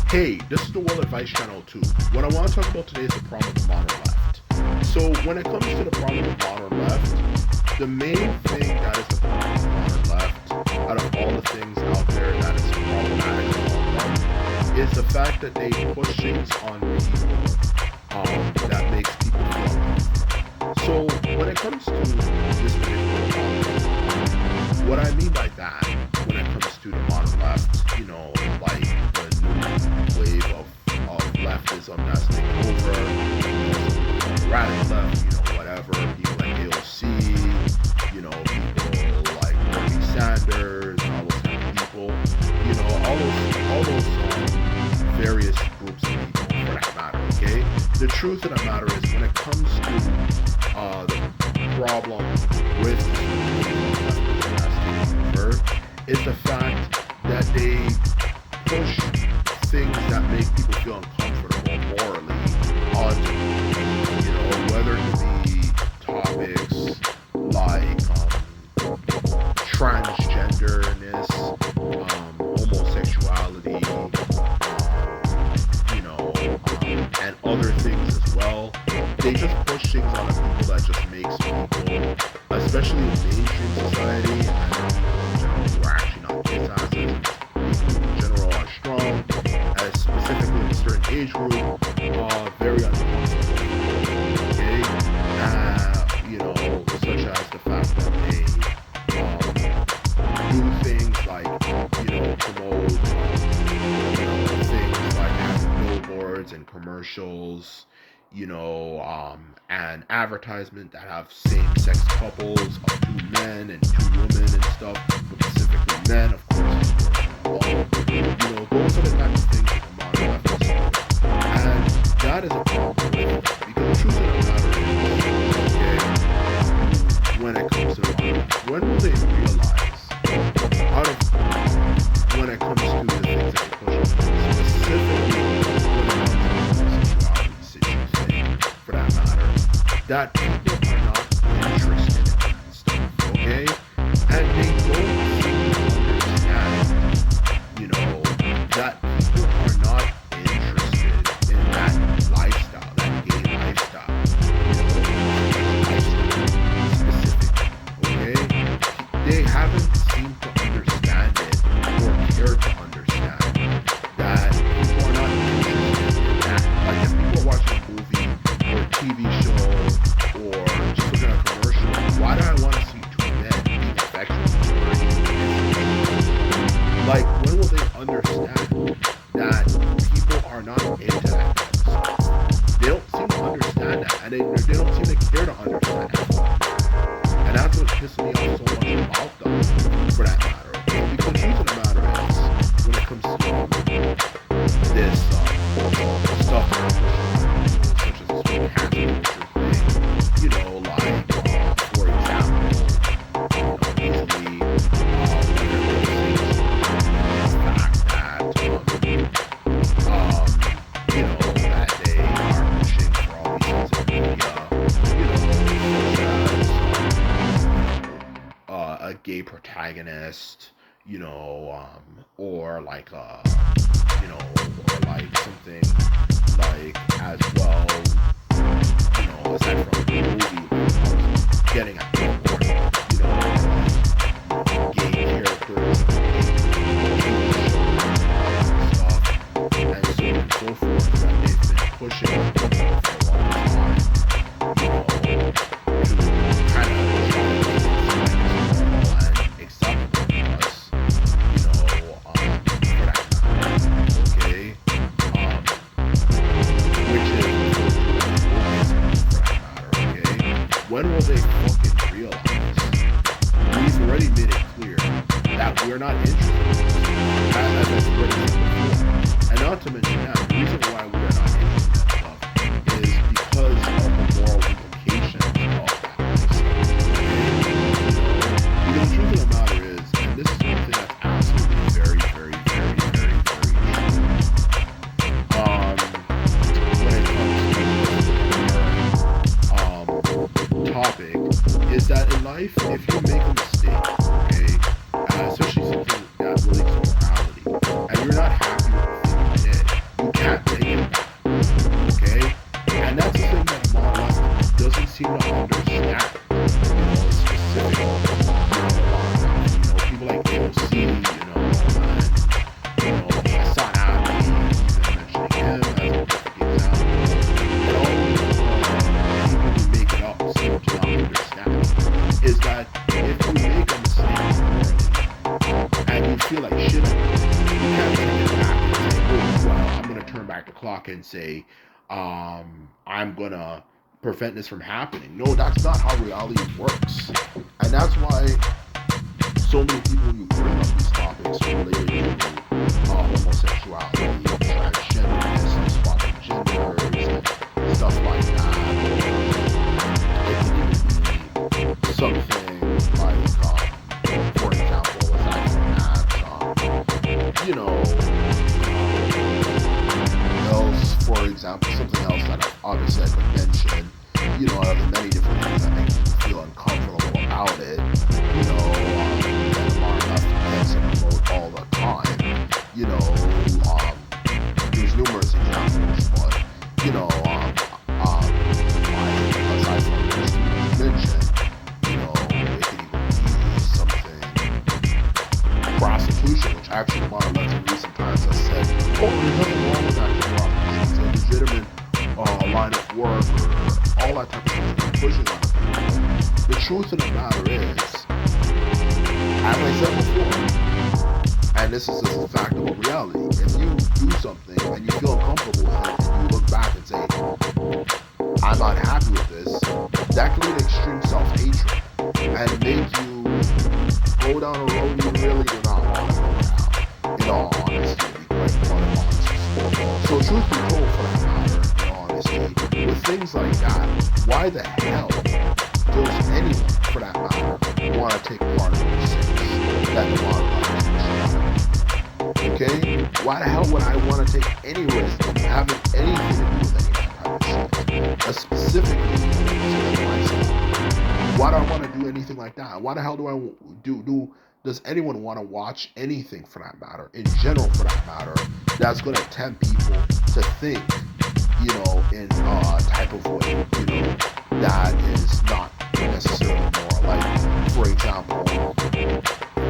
Hey, this is the World Advice Channel too. What I want to talk about today is the problem with modern left. So when it comes to the problem with modern left, the main thing that is the problem with modern left, out of all the things out there that is problematic about them, is the fact that they push things on people that makes people feel uncomfortable. So when it comes to this particular topic, what I mean by that, when it comes to the modern left, like the new wave of leftism that's taking over, radical left, whatever, people like AOC, people like Bernie Sanders, and all those kind of people, all those various groups of people for that matter, okay? The truth of the matter is when it comes to the problem with is the fact that they push things that make people feel uncomfortable morally onto whether it be topics like transgenderness, homosexuality, and other things as well. They just push things on people that just makes people, especially in mainstream society, and who are actually not kids asses, people in general are strong, as specifically in a certain age group, very uncomfortable. Okay? Such as the fact that they do things like, promote things like having billboards and commercials, and advertisement that have same-sex couples of two men and two women and stuff, but specifically men, of course, those are the type of things that the modern left is doing. And that is a problem because the truth of the matter is, okay, when it comes to the modern left, when will they realize, when it comes to the things that they push, specifically when it comes to the homosexuality thing, for that matter, that people are not interested in that stuff, okay? And they don't seem to understand, that people are not interested in that lifestyle, that gay lifestyle, lifestyle specific, okay? They haven't seemed to understand it or care to understand that people are not interested in that. Like if people are watching a movie or a TV show or just looking at a commercial, why do I want to see two men being affectionate? Like, when will they understand that people are not into that kind of stuff? They don't seem to understand that, and they don't seem to care to understand that. And that's what pisses me off so much about them, for that matter. Because the truth of the matter is, when it comes to this stuff that such as this whole cancel culture thing, like, for example, easily, that they are pushing for all these things in media, a gay protagonist, or like or like something like as well, aside from the movie, getting at gay characters, and so on and so forth that they've been pushing for a long time, to kind of try to make it normal and acceptable to us, for that matter, okay? Which is for that matter, okay? When will they fucking realize? We've already made it clear that we're not interested, as I said before. And not to mention that, the reason why we are not interested in that stuff is because of the moral implications of that stuff. Because the truth of the matter is, and this is something that's absolutely very, very, very, very, very true. When it comes to topic, is that in life, if you make a mistake, okay, especially something that relates to morality, and you're not happy with the thing you did, clock and say, I'm gonna prevent this from happening. No, that's not how reality works. And that's why so many people, when you bring up these topics related to homosexuality, transgenderness, swapping genders, and stuff like that, it can even be something like, for example, aside from that, else, for example, something else that obviously I could mention, out of the many different things that make people feel uncomfortable about it, that are left hands and promote all the time, there's numerous examples, but, aside from this you mentioned, it could even be something, prostitution, which actually more or less in recent times has said, oh, there's nothing wrong with actual prostitution. It's a legitimate line of work or all that type of stuff that pushing on people. The truth of the matter is, as I said before, and this is just a fact of a reality, if you do something and you feel uncomfortable with it and you look back and say, I'm not happy with this, that can lead to extreme self-hatred and make you go down a road you really do not want to go down, in all honesty, to be quite honest. So truth be told, for that matter, in all honesty, with things like that, why the hell does anyone, for that matter, want to take part in those things that the modern life is? Okay? Why the hell would I want to take any risk having anything to do with any type of shit? Specifically, myself. Why do I want to do anything like that? Why the hell do I does anyone want to watch anything, for that matter, in general, for that matter, that's going to tempt people to think, in a type of way, that is not necessarily moral? Like, for example,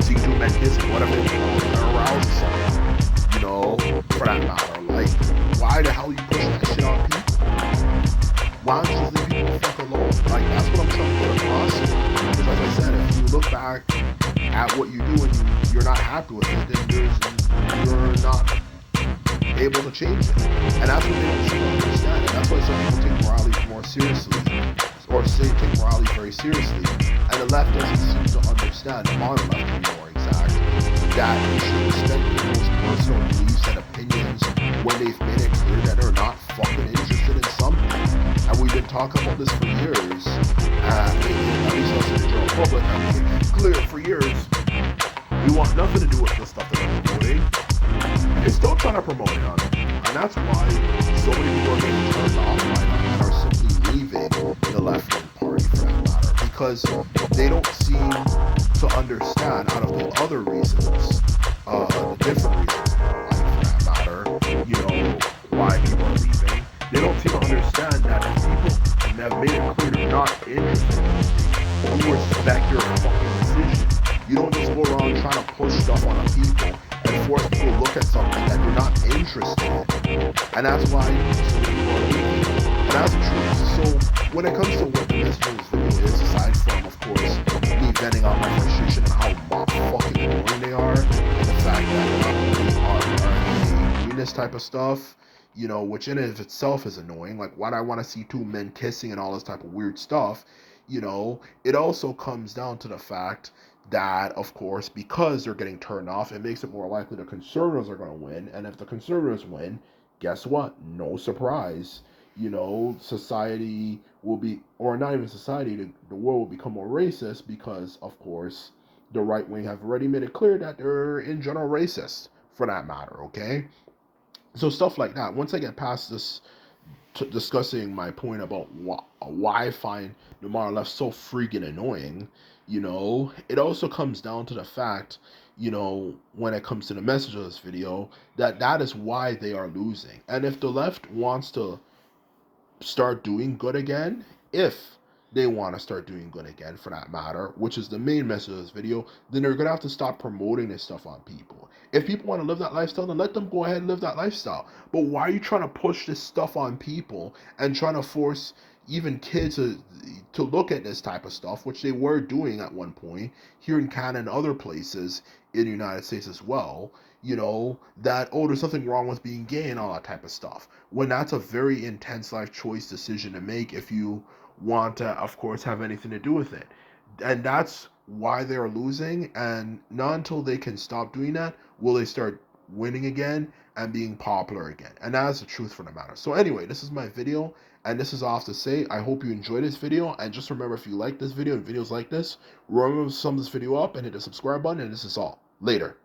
see two men kissing, what if it arouses someone, for that matter? Like, why the hell you pushing that shit on people? Why don't you just leave people the fuck alone? Like, that's what I'm trying to put across here. Because as I said, if you look back at what you do and you're not happy with it, then you're not able to change it. And that's what they don't seem to understand. And that's why some people take morality more seriously, or take morality very seriously. And the left doesn't seem to understand, the modern left to be more exact, that you should respect people's personal beliefs and opinions when they've made it clear that they're not fucking interested in something. And we've been talking about this for years, at least us in the general public, and we've been clear for years. We want nothing to do with the stuff that they're promoting. They're still trying to promote it on it. And that's why so many people are getting turned off by them and are simply leaving the left-wing party, for that matter, because they don't seem to understand, out of the other reasons, the different reasons, like, for that matter, why people are leaving. They don't seem to understand that if people have made it clear they're not interested, you respect your fucking decision. You don't just go around trying to push stuff on people and force people to look at something that you're not interested in. And that's why so many people are leaving. And that's the truth. So when it comes to what the message of this video is, aside from, of course, me venting out my frustration and how fucking annoying they are, and the fact that not only are they doing this type of stuff, which in and of itself is annoying. Like, why do I want to see two men kissing and all this type of weird stuff? It also comes down to the fact that, of course, because they're getting turned off, it makes it more likely the conservatives are going to win. And if the conservatives win, guess what? No surprise. Society will be, or not even society, the world will become more racist because, of course, the right wing have already made it clear that they're in general racist, for that matter, okay? So stuff like that. Once I get past this, discussing my point about why I find the modern left so freaking annoying, it also comes down to the fact, when it comes to the message of this video, that is why they are losing. And if the left wants to start doing good again, if they want to start doing good again, for that matter, which is the main message of this video, then they're going to have to stop promoting this stuff on people. If people want to live that lifestyle, then let them go ahead and live that lifestyle. But why are you trying to push this stuff on people and trying to force even kids to look at this type of stuff, which they were doing at one point here in Canada and other places in the United States as well? that, oh, there's something wrong with being gay and all that type of stuff. When that's a very intense life choice decision to make if you want to, of course, have anything to do with it. And that's why they're losing. And not until they can stop doing that will they start winning again and being popular again. And that's the truth for the matter. So anyway, this is my video, and this is all to say. I hope you enjoyed this video, and just remember, if you like this video and videos like this, remember to sum this video up and hit the subscribe button, and this is all. Later.